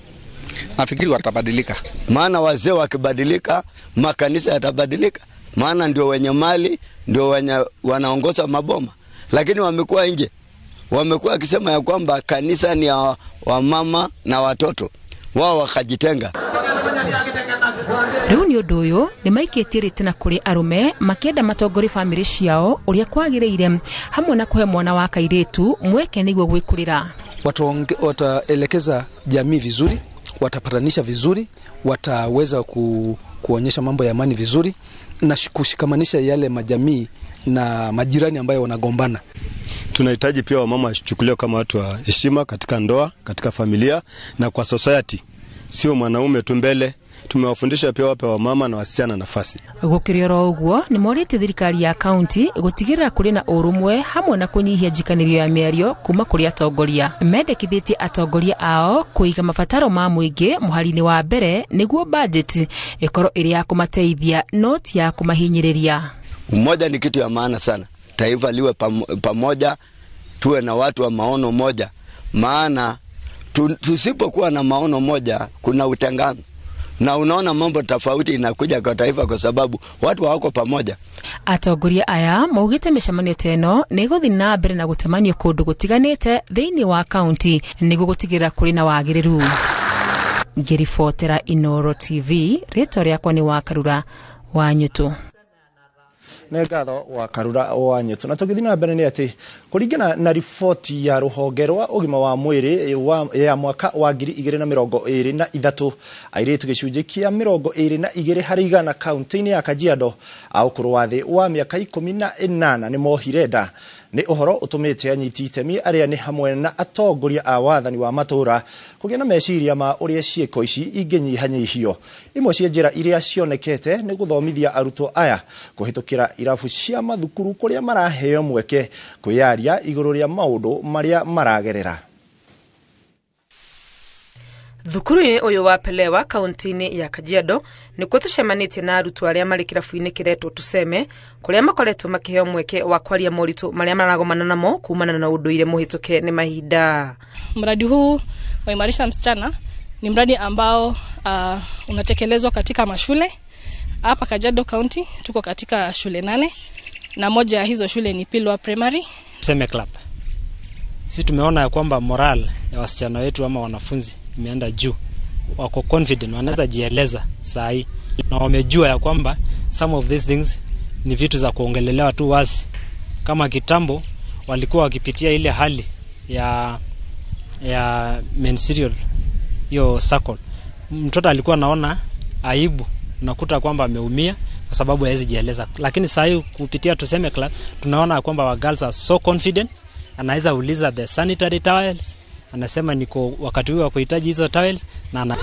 Nafikiri watabadilika. Maana wazee wakibadilika, makanisa yatabadilika. Maana ndio wenye mali, ndio wenye wanaongoza maboma. Lakini wamekuwa nje. Wamekuwa akisema ya kwamba kanisa ni ya wamama na watoto. Wao wakajitenga. Riu ni undu uyu ni maikitie ritena kuri arume makienda matongori family ciao uria kwagireire hamwe na kuhe mwana wa kairetu mweke niguo gwikurira. Wataelekeza jamii vizuri, watapatanisha vizuri, wataweza kuonyesha mambo ya amani vizuri na kushikamanisha yale majamii na majirani ambayo wanagombana. Tunahitaji pia wamama wachukuliwe kama watu wa heshima katika ndoa, katika familia na kwa society. Sio mwanaume tu mbele. Tumewafundisha pia wape wamama na wasichana nafasi. Gukirioro uguo ni morite thirikari ya county gutigirira kuri na urumwe hamwe na kunyihia njikanirio ya miario kuma kuri atongoria. Mendekithitie atongoria ao kuiga mabataro ma muingi muharini wa mbere niguo budget ikoro iri ya kumateithia not ya kumahinyiriria. Umoja ni kitu ya maana sana. Taifa liwe pamoja, tuwe na watu wa maono moja. Maana tusipokuwa na maono moja kuna utengano. Na unaona mambo tofauti inakuja kwa taifa kwa sababu watu hawako pamoja. Atongoria aya maugite mishamanio teno niguthi na mbere na gutemanio kundu gutiganite thiini wa county niguo gutigira kuri na wagiriru. Ngiribotera Inooro TV, rĩtwa rĩakwa nĩ Wakarura Wanyutu. Ngatho wa Karura Wanyutu. Na tugithina na mbere ni ati kuringana na riboti ya ruhonge rwa ugima wa mwiri ya mwaka wa 2023 airitu gicunji kia 22 harĩ 100 kaunti-inĩ ya Kajiado au kurwathi wa miaka 18 ni mohirenda ni uhoro utumite anyiti itemi aria ni hamwe na atongoria a wathani wa matura kugia na meciria ma uria ciiko ici inginyihanyihio. Imwe cia njira iria cionekete ni guthomithia arutwo aya kuhitukira irabu cia mathukuru kuria maraheo mweke kwiyaria iguru ria maundu maria maragerera. Thukuru-inĩ ũyũ wa Pelewa kaunti-inĩ ya Kajiado nĩkuo tucemanĩtie na arutwo arĩa marĩ kĩrabu-inĩ kĩretwo Tuseme kũrĩa makoretwo makĩheo mweke wa kwaria moritũ marĩa maragomana namo kuumana na ũndũire mũhĩtũke nĩ mahinda. Mradi huu wa Imarisha Msichana ni mradi ambao unatekelezwa katika mashule hapa Kajiado County. Tuko katika shule 8 na moja ya hizo shule ni Pilwa Primary. Tuseme Club. Sisi tumeona ya kwamba moral ya wasichana wetu ama wanafunzi imeenda juu. Wako confident, wanaweza jieleza saa hii. Na wamejua ya kwamba some of these things ni vitu za kuongelelewa tu wazi. Kama kitambo walikuwa wakipitia ile hali ya menstrual hiyo cycle. Mtoto alikuwa anaona aibu, unakuta kwamba ameumia kwa sababu hawezi jieleza. Lakini saa hii kupitia Tuseme Club tunaona kwamba wa girls are so confident, anaweza uliza the sanitary towels, anasema niko wakati huu wa kuhitaji hizo towels na mtu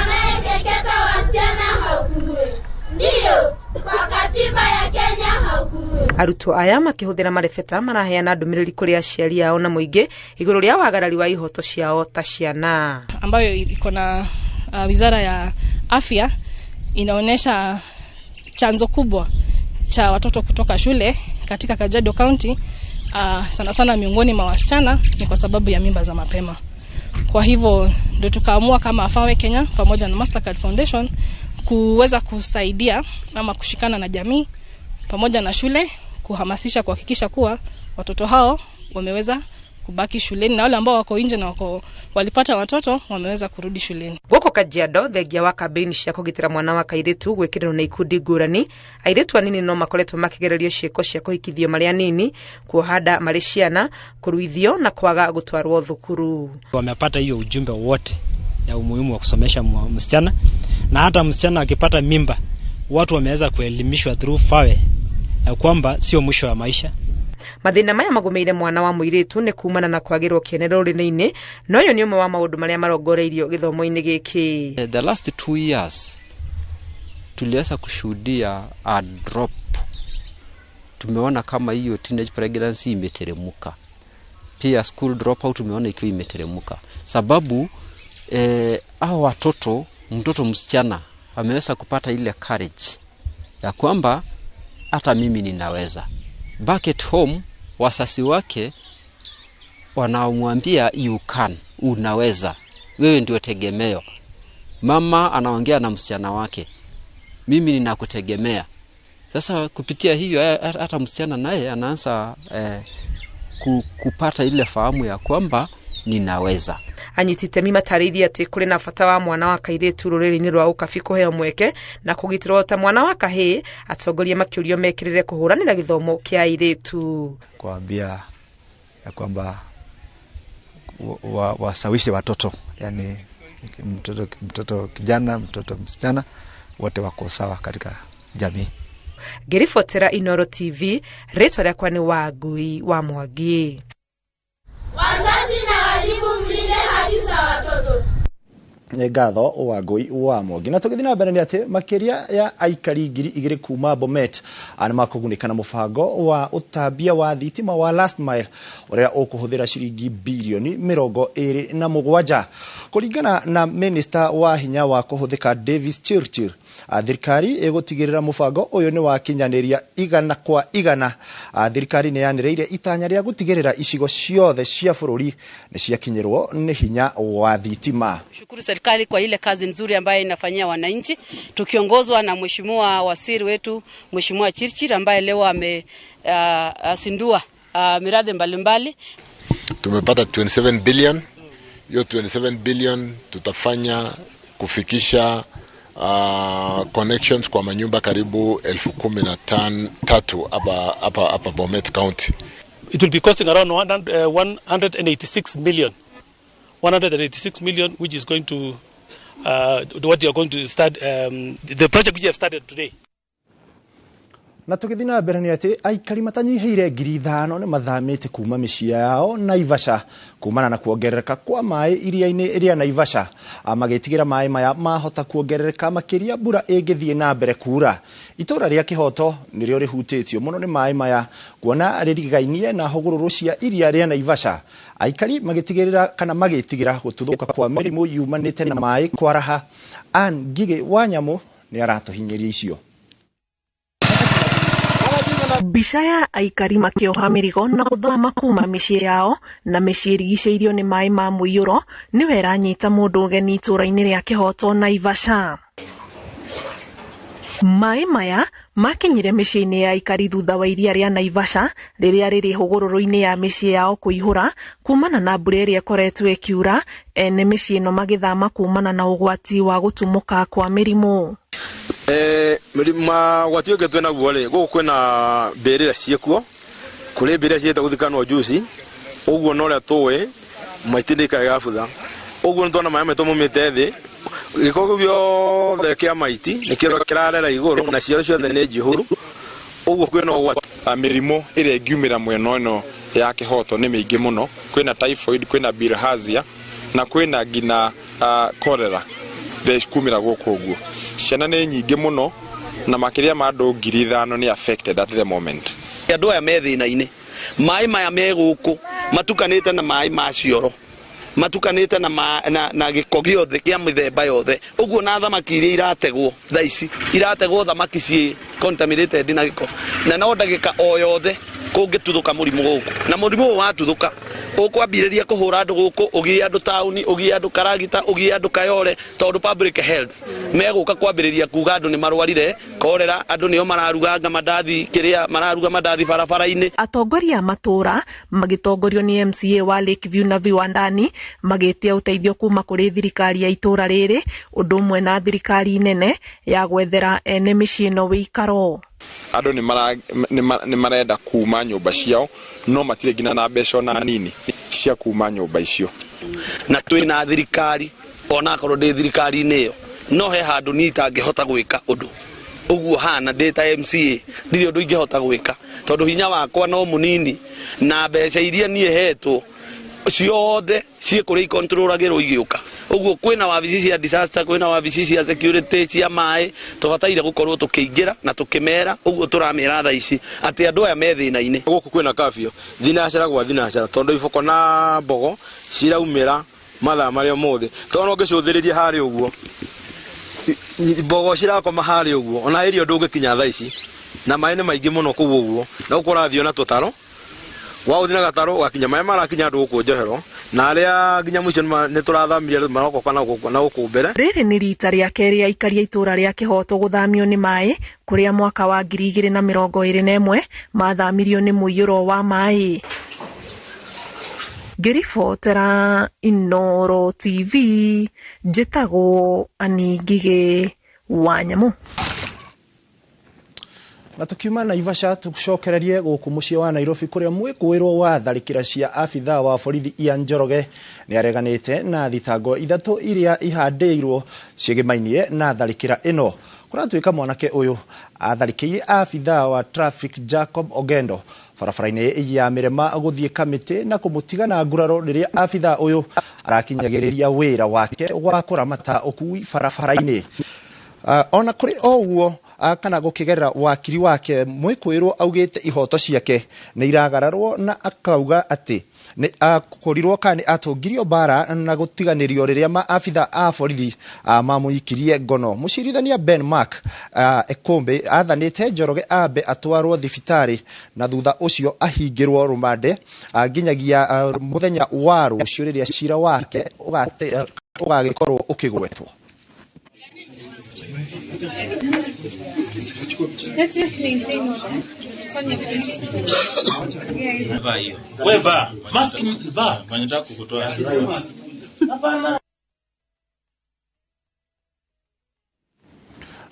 anayekeketa wasichana hakuwe. Ndio, kwa katiba ya Kenya hakuwe. Arutwo aya makĩhũthĩra marebeta maraheana ndũmĩrĩri kũrĩ aciari ao na mũingĩ igũrũ rĩa wagarari wa ihoto ciao ta ciana. Ambayo iko na Wizara ya Afya inaonesha chanzo kubwa cha watoto kutoka shule katika Kajiado County sana sana miongoni mwa wasichana ni kwa sababu ya mimba za mapema. Kwa hivyo ndio tukaamua kama Afawe Kenya pamoja na Mastercard Foundation kuweza kusaidia ama kushikana na jamii pamoja na shule kuhamasisha kuhakikisha kuwa watoto hao wameweza kubaki shuleni na wale ambao wako nje na walipata watoto wameweza kurudi shuleni. Goko Kajiado thengia wa kampeni cia kugitira mwana wa kairitu gwikirwo na ikundi ngurani airitu anini no makoretwo makigererio ciiko cia kuhikithio maria nini kuohanda mari ciana kuruithio na kwaga gutwarwo thukuru. Wamepata hiyo ujumbe wote ya umuhimu wa kusomesha msichana na hata msichana akipata mimba watu wameweza kuelimishwa through Fawe ya kwamba sio mwisho wa maisha. Mathina maya magomeire mwana wa muiritu ni kuumana na kwagirwo kienero rĩnĩ-inĩ no yo ni umwe wa maundu maria marongoreirio githomo-inĩ gĩkĩ. The last 2 years tuliweza kushuhudia a drop. Tumeona kama hiyo teenage pregnancy imeteremuka. Pia school dropout tumeona ikiwa imeteremuka. Sababu hao watoto, mtoto msichana ameweza kupata ile courage ya kwamba hata mimi ninaweza. Back at home wasasi wake wanamwambia you can, unaweza, wewe ndio tegemeo. Mama anaongea na msichana wake, mimi ninakutegemea. Sasa kupitia hiyo hata msichana naye anaanza kupata ile fahamu ya kwamba ninaweza. Anyitite mimatariria ati kuri na bata wa mwana wa kairetu ruriri-ini rwa ukabi kuheo mweke na kugitirwo ta mwana wa kahii atongoria makiurio mekirire kuhuranira githomo kia airetu. Kuambia ya kwamba wasawishe watoto, yani mtoto kijana, mtoto msichana, wote wako sawa katika jamii. Ngiribotera Inooro TV, ritwa riakwa ni Wangui wa Mwangi. Wazazi na walimu mlinde haki za watoto. Ngatho Wangui wa Mwangi. Na tugithina mbere ni ati makiria ya aikari 2,000 kuma Bomet ana makugunika na mubango wa utambia wa thitima wa last mile uria ukuhuthira ciringi bilioni 27 kuringana na minister wa hinya wa kuhuthika Davis Chirchir. Thirikari egutigirira mubango uyu ni wa kinyaniria 100%. Thirikari ni yanireire itanya ria gutigirira icigo ciothe cia bururi ni ciakinyirwo ni hinya wa thitima. Shukuru serikali kwa ile kazi nzuri ambayo inafanyia wananchi, tukiongozwa na mheshimiwa waziri wetu Mheshimiwa Chirchir ambaye leo amesindua miradi mbalimbali. Tumepata 27 billion. Hiyo 27 billion tutafanya kufikisha connections kwa manyumba karibu 13,000 hapa Bomet County. It will be costing around 186 million. 186 million, which is going to what you are going to start the project which you have started today. Na tukithina mbere ni ati aikari matanyiheire 5,000 ni mathamite kuma mishia yao Naivasha kumana na kuongerereka kwa mai iria-ini iria Naivasha. Magitigira mai maya mahota kuongerereka makiria mbura ingithie na mbere kura. Itura ria Kihoto nirio rihutitio muno ni mai maya kuona ririgainie na hugururu cia iria ria Naivasha. Aikari magitigirira kana magitigira gututhuka kwa mirimu yumanite na mai kwaraha. Ngige Wanyamu ni aratuhinyiria icio. Bisha ya aikari makioha mirigo na guthama kuma micii yao na micii irigiceirio ni mai ma muiyuro ni weranyita mundu ugeni itura-ini ria Kihoto Naivasha. Mai maya makinyire micii-ini ya aikari thutha wa iria ria Naivasha riria riri hugururu-ini ya micii yao kuihura kumana na mbura iria ikoretwo ikiura, ene micii ino magithama kumana na ugwati wa gutumuka kwa mirimu. Magwati ũngĩ twĩ naguo rĩ, gũkũ kwĩna mbĩrĩra ciĩkuo, kũrĩ mbĩrĩra ciĩtagwo gũthikanwo juici, ũguo no ũrĩa tũĩ maitindĩkaga gabutha, ũguo nĩ tuona maĩ maitũ maumĩte thĩ, gĩko kĩu gĩothe kĩa maiti nĩkĩo kĩrarera igũrũ na cioro ciothe nĩ njihũru, ũguo kwĩna ũgwati. Mĩrimũ ĩrĩa ĩngiumĩra mwena ĩno ya Kihoto nĩ mĩingĩ mũno, kwĩna typhoid, kwĩna bilharzia na kwĩna ngina cholera kumĩra gũkũ ũguo. Ciana nĩ nyingĩ mũno na makiria ma andũ 5,000 ni affected at the moment. Andũ aya me thĩna-inĩ, maĩ maya me gũkũ matukanĩte na maĩ ma cioro, matukanĩte na gĩko gĩothe kĩa mĩthemba yothe, ũguo na thamaki iria irategwo thaa ici irategwo thamaki ciĩ contaminated na gĩko, na no ndagĩka o yothe kũngĩtuthũka mũrimũ gũkũ, na mũrimũ ũyũ watũthũka ukwambĩrĩria kuhura andu guku ugie andu tauni ugie andu Karagita ugie andu Kayole tondu public health meguka kwambĩrĩria kuga andu ni marwarire korera, andu nio mararuganga mandathi kiria mararuga mandathi barabara-ini. Atongoria matura magitongorio ni MCA wa Lakeview na Viwandani magitia uteithio kuma kuri thirikari ya itura riri undu umwe na thirikari nene ya gwethera ene micii ino wikaro. Andu ni marenda kuma nyumba ciao no matire ngina na mbeca na nini cia kuma nyumba icio, na twina thirikari ona korwo ndi thirikari-ini iyo no he handu ni itangihota gwika undu uguo hana data MCA ndio ndu ingihota gwika tondu hinya wakwa no munini na mbeca iria nie hetwo ciothe cie kuri controlagirwo igiuka. Uguo kwina wabici cia disaster, kwina wabici cia security cia mai, tubataire gukorwo tukiingira na tukimera. Uguo turamira tha ici ati andu aya me thina-ini. Guku kwina kafio thinacara gwa thinacara tondu iboko na mbogo ciraumira mathaa maria mothe tondu ngicuthiriria hari uguo mbogo cirakoma hari uguo ona irio ndungikinya tha ici na mai ni maingi muno kuguo uguo na ukurathio na tutaro wa uthina gataro gakinya mai marakinya ndu ku Njohero na aria nginya mwico ni turathamirie maroko kana guku mbere. Riri ni rita ria keri aikari itura ria Kihoto guthamio ni mai kuria mwaka wa 2021 mathamirio ni muiyuro wa mai. Ngiribotera Inooro TV, njĩtagwo Ani Ngigĩ wa Nyamu. Na tukiuma Naivasha tucokererie gũkũ mũciĩ wa Nairobi kũrĩa mwĩkũĩrwo wa tharĩkĩra cia abithaa wa borithi Ian Njoroge nĩ areganĩte na thitango ithatũ iria ihandĩirwo cigĩmainie na tharĩkĩra ĩno. Kũratuĩka mwanake ũyũ atharĩkĩire abithaa wa traffic Jacob Ogendo barabara-inĩ ya Mirema gũthiĩ Kamĩtĩ na kũmũtiga na nguraro rĩrĩa abithaa ũyũ arakinyagĩrĩria wĩra wake wa kũramata ũkui barabara-inĩ. Ona kũrĩ o ũguo kana gũkĩgerera wakiri wake mwĩkũĩrwo augĩte ihoto ciake nĩ iragararwo na akauga atĩ nĩ akorirwo kana atongirio bara na gũtiganĩrio rĩrĩa maabitha a borithi mamũikirie ngono. Mũcirithania Ben Mark Ekombe athanĩte Njoroge ambe atwarwo thibitarĩ na thutha ũcio ahingĩrwo rumande nginyagia mũthenya wa rũciũ rĩrĩa cira wake ũgagĩkorwo ũkĩgwetwo. Let's just maintain order. Weba, mask va. Wanataka kukutoa. Hapana.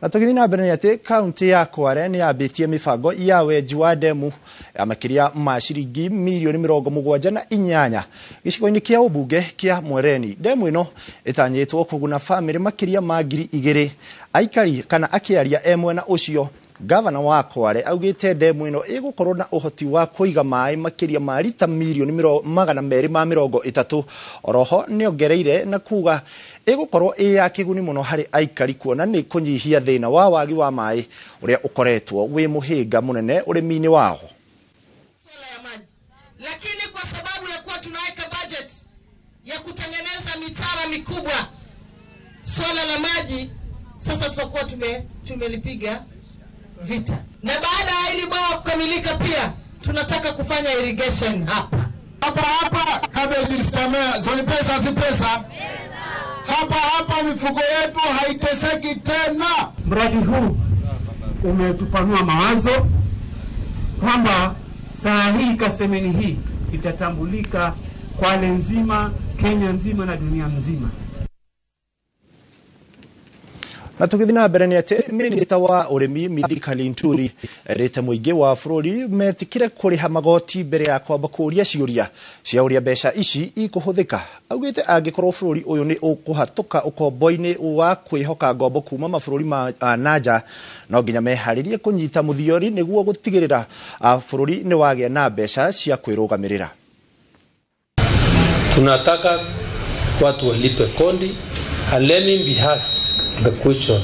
Na tũgĩthiĩ na mbere nĩ atĩ kaunti ya Kware nĩ yambĩtie mĩbango ya wenji wa ndemu ya makĩria ma ciringi mirioni 78 gĩcigo-inĩ kĩa ũmbunge kĩa Mwereni. Ndemu ĩno ĩtanyĩtwo kũguna bamĩrĩ makĩria ma 2,000. Aikari kana akĩaria mwena ũcio, gavana wa Kware augĩte ndemu ĩno ĩgũkorwo na ũhoti wa kũiga maĩ makĩria ma lita mirioni 230. Oroho nĩ ongereire na kuga ĩgũkorwo ya kĩguni mũno harĩ aikari kuona nĩ kũnyihia thĩna wa wagi wa maĩ ũrĩa ũkoretwo wĩ mũhĩnga mũnene ũrĩmi-inĩ wao. Lakini kwa sababu ya kuwa tunaweka budget ya kutengeneza mitaro mikubwa, swala la maji sasa tutakuwa tumelipiga vita. Na baada ya hili bwawa kukamilika pia tunataka kufanya irrigation hapa. Hapa cabbage zitamea, zoni pesa si pesa. Hapa mifugo yetu haiteseki tena. Mradi huu umetupanua mawazo kwamba saa hii Kasemeni hii itatambulika Kwale nzima, Kenya nzima na dunia nzima. Na tũgĩthiĩ na mbere nĩ atĩ minista wa ũrĩmi Mithika Linturi erĩte mũingĩ wa bũrũri metikire kũrĩha magoti mbere ya kwamba kũria ciũria cia ũrĩa mbeca ici ikũhũthĩka. Augĩte angĩkorwo bũrũri ũyũ nĩ ũkũhatũka ũkombo-inĩ wa kwĩhoka ngombo kuma mabũrũri ma nanja, no nginya meharĩrie kũnyita mũthiori nĩguo gũtigĩrĩra bũrũri nĩ wagĩa na mbeca cia kwĩrũgamĩrĩra. Tunataka watu walipe kodi. And let me be asked the question.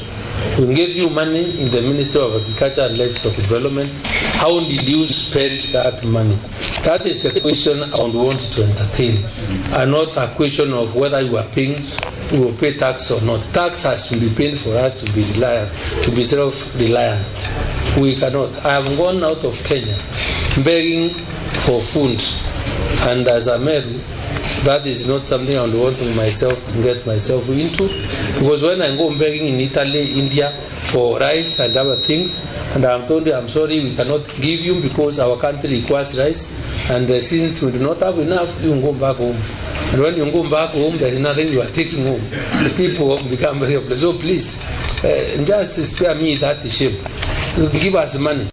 We gave you money in the Ministry of Agriculture and Livestock Development. How did you spend that money? That is the question I want to entertain, and not a question of whether you will pay tax or not. Tax has to be paid for us to be reliant, to be self-reliant. We cannot. I have gone out of Kenya begging for food, and as a Meru, that is not something I want to get myself into, because when I go begging in Italy, India for rice and other things, and I'm told I'm sorry, we cannot give you because our country requires rice, and since we do not have enough, you can go back home. And when you go back home, there is nothing you are taking home. The people become very helpless. So please, just spare me that shame. Give us money.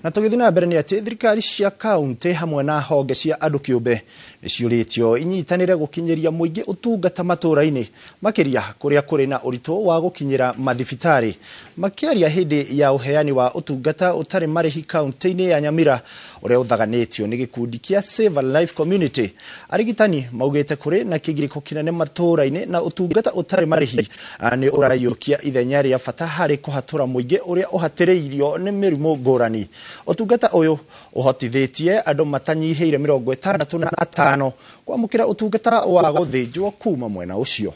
Na tũgĩthiĩ na mbere nĩ atĩ thirikari cia kaunti hamwe na honge cia andũ kĩũmbe nĩ ciũrĩtio inyitanĩre gũkinyĩria mũingĩ ũtungata matũũra-inĩ makĩria kũrĩa kũrĩ na ũritũ wa gũkinyĩra mathibitarĩ. Makĩaria hĩndĩ ya ũheani wa ũtungata ũtarĩ marĩhi kaunti-inĩ ya Nyamira ũrĩa ũthaganĩtio nĩ gĩkundi kĩa Save a Life Community, arigitani maugĩte kũrĩ na kĩgirĩko kĩnene matũũra-inĩ na ũtungata ũtarĩ marĩhi nĩ ũraiyũkia ithenya rĩa bata harĩ kũhatũra mũingĩ ũrĩa ũhatĩrĩirio nĩ mĩrimũ ngũrani. Ũtungata ũyũ ũhotithĩtie andũ matanyihĩire 65 kwamũkĩra ũtungata wa gũthĩnjwo kuma mwena ũcio.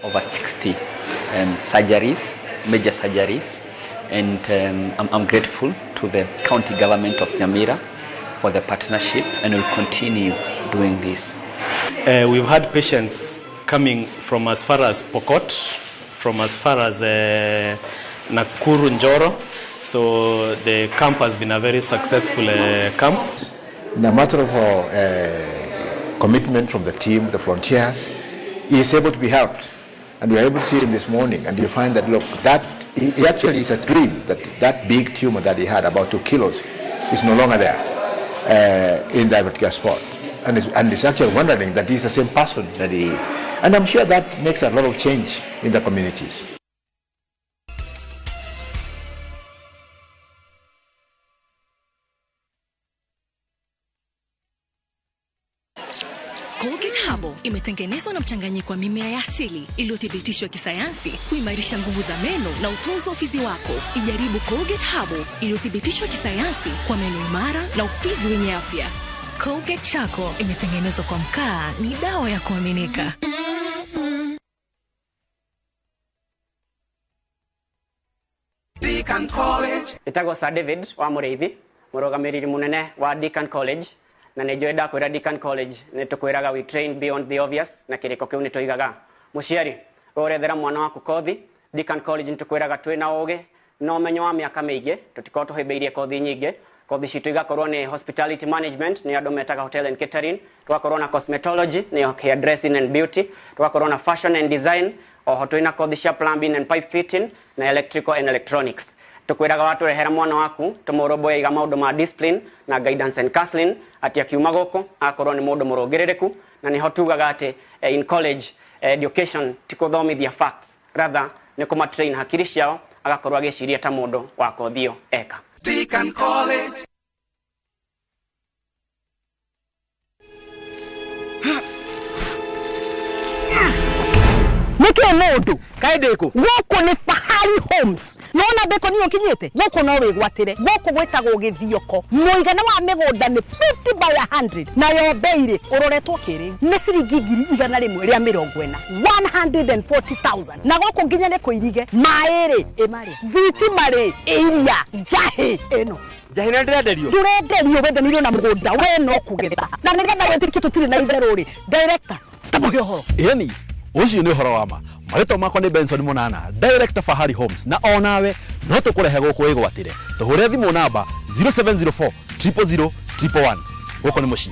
Over 60 surgeries, major surgeries, And I'm grateful to the county government of Nyamira for the partnership, and will continue doing this. We've had patients coming from as far as Pokot, from as far as Nakuru, Njoro. So the camp has been a very successful camp. In a matter of commitment from the team, the volunteers, he is able to be helped. And we are able to see him this morning, and you find that, look, that he actually is a dream, that big tumor that he had, about 2 kilos, is no longer there in that particular spot. And he's actually wondering that he's the same person that he is. And I'm sure that makes a lot of change in the communities. Colgate Herbal imetengenezwa na mchanganyiko wa mimea ya asili iliyothibitishwa kisayansi kuimarisha nguvu za meno na utunzi wa ufizi wako. Ijaribu Colgate Herbal iliyothibitishwa kisayansi kwa meno imara na ufizi wenye afya. Colgate Charcoal imetengenezwa kwa mkaa, ni dawa ya kuaminika. Deakin College. Itagwo Sir David wa Mureithi, murugamiriri munene wa Deakin College. Na nejoenda kwira Deakin College ne tukwiraga we train beyond the obvious, na kiriko kiu nitoigaga muciari urethera mwana waku kothi Deakin College nitukwiraga twina ugi no menyo wa miaka meige tutiko tuhibeirie kothi nyinge. Kothi citu igakorwo ni hospitality management, ni andu metaga hotel and catering, tugakorwo na cosmetology, ni hair dressing and beauty, tugakorwo na fashion and design, oho twina kothi cia plumbing and pipe fitting na electrical and electronics. Tukwiraga watu rehera mwana waku tumoroboe iga maundu ma discipline na guidance and counseling ati akiuma goko akorwo ni mundu murongerereku, na ni hotugaga ati in college education tikuthomithia facts, rather ni kuma train hakiri ciao agakorwo agiciria ta mundu wa kothio eka. Deakin College. Nike mundu kaideko goko ni Fahari Homes. Nona beko niyo kinyete goko no wigwatire goko gwetagwo githioko. Muigana wa migunda ni 50 by 100 na yo beire uroretwo kiri ni ciringi 140 140,000 na goko nginya ne kuirige maere emari viti mari iria jahe eno jahina ndirenderio wendanirwo na mugunda we no kugetha na nigetha wetirike tutire na itheruri director tamuge horo yani ucio ni horo wama marito makwa ni Benson Munana, director Fahari Homes, na onawe no tukurehe guku igwatire tuhure thimu namba 0704 000 111 guko ni mucii.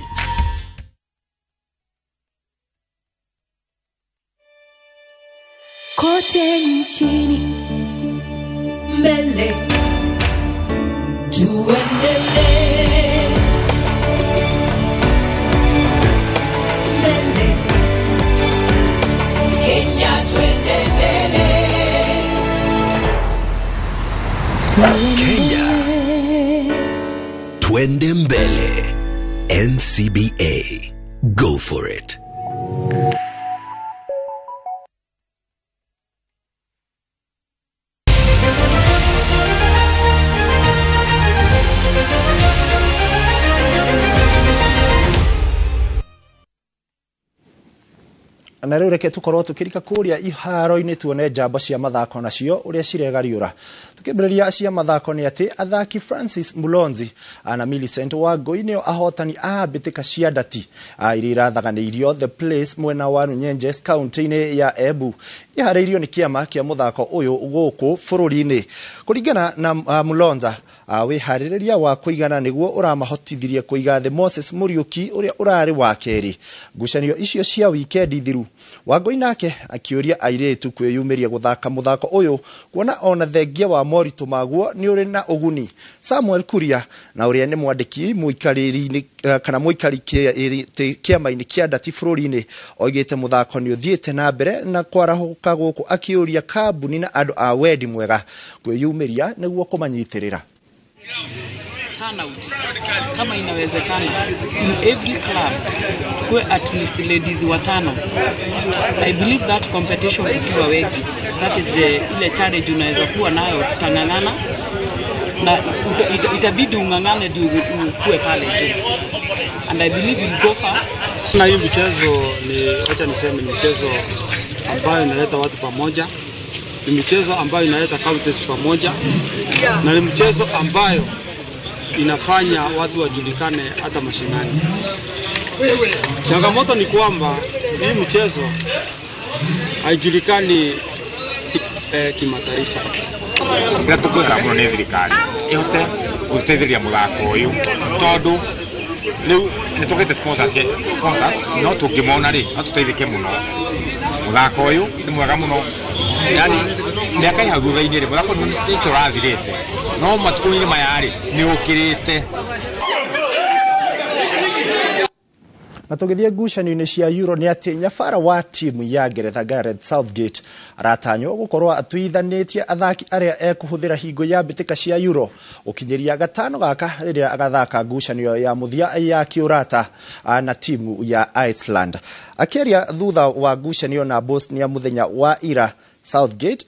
Kote nchini mbele tuendelee, mbele Kenya twende mbele, Kenya twende mbele. NCBA, go for it. Na riu reke tukorwo tukirika kuria iharo-ini tuone njamba cia mathako nacio uria ciregariura. Tukimbereria cia mathako ni ati athaki Francis Mulonzi na Millicent Wangui nio ahotani a mbitika cia ndati iria irathaganiirio the place mwena wa Runyenjes county-ini ya Embu. Iharĩirio ni kiama kia muthako uyu guku bururi-ini. Kuringana na Mulonza wiharĩrĩria wa kuigana niguo uramahotithirie kuiga the Moses Muriuki uria urari wa keri. Ngucanio icio cia wikendi thiru Wangui nake akiuria airetu kwiyumiria guthaka muthako uyu kuona ona thengia wa moritu maguo ni uri na uguni. Samuel Kuria na uria ni mwandiki muikariri kana muikari kiama-ini kia ndati bururi-ini oigite muthako ni uthiite na mbere na kwarahuka guku akiuria kambuni na andu a wendi mwega kwiyumiria niguo kumanyitirira. Turnout kama inawezekana in every club tukue at least ladies watano. I believe that competition tukiwa wengi, that is ile challenge unaweza kuwa nayo, tutangangana na itabidi ungangane ndio ukue pale juu, and I believe we'll go far. Na hii mchezo ni acha niseme ni mchezo ambayo inaleta watu pamoja, ni michezo ambayo inaleta counties pamoja, na ni mchezo ambayo inafanya watu wajulikane hata mashinani. Changamoto ni kwamba hii mchezo haijulikani kimataifa. Kira tukwenda muno ni thirikari ihote guteithĩrĩria muthako uyu tondu riu nitugite sponsors no tungimona ri no tuteithike muno. Muthako uyu ni mwega muno, yani miaka ya thutha-inĩ ri muthako ni turathirite, no matuko-inĩ maya ri ni ukirite. Na tugithie ngucanio-inĩ cia Euro ni ati nyabara wa timu ya Ngeretha Gareth Southgate aratanywo gukorwo atuithanitie athaki aria ekuhuthira hingo ya mbitika cia Euro ukinyiria gatano gaka riria agathaka ngucanio ya muthia ya kiurata na timu ya Iceland. Akiaria thutha wa ngucanio na Bosnia muthenya wa ira, Southgate